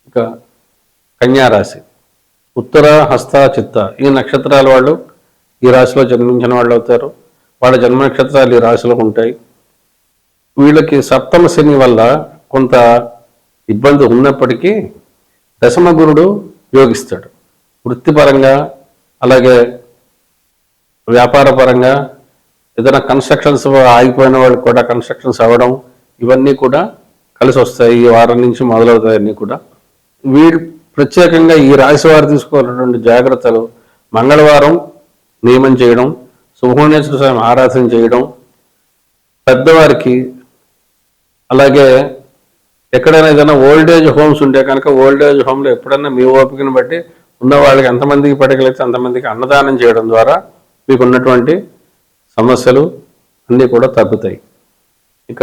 ఇక కన్యారాశి, ఉత్తర, హస్త, చిత్త ఈ నక్షత్రాల వాళ్ళు ఈ రాశిలో జన్మించిన వాళ్ళు అవుతారు. వాళ్ళ జన్మ నక్షత్రాలు ఈ రాశిలో ఉంటాయి. వీళ్ళకి సప్తమ శని వల్ల కొంత ఇబ్బంది ఉన్నప్పటికీ దశమ గురుడు యోగిస్తాడు. వృత్తిపరంగా అలాగే వ్యాపార పరంగా ఏదైనా కన్స్ట్రక్షన్స్ ఆగిపోయిన వాళ్ళకి కూడా కన్స్ట్రక్షన్స్ అవ్వడం ఇవన్నీ కూడా కలిసి వస్తాయి. ఈ వారం నుంచి మొదలవుతాయి అన్నీ కూడా. వీరు ప్రత్యేకంగా ఈ రాశి వారు తీసుకోవాల్సినటువంటి జాగ్రత్తలు: మంగళవారం నియమం చేయడం, సుబ్రహ్మణ్యేశ్వర స్వామి ఆరాధన చేయడం, పెద్దవారికి అలాగే ఎక్కడైనా ఏదైనా ఓల్డేజ్ హోమ్స్ ఉంటే కనుక ఓల్డేజ్ హోమ్లో ఎప్పుడైనా మీ ఓపికను బట్టి ఉన్న వాళ్ళకి ఎంతమందికి పడగలిగితే అంతమందికి అన్నదానం చేయడం ద్వారా మీకు ఉన్నటువంటి సమస్యలు అన్నీ కూడా తగ్గుతాయి. ఇక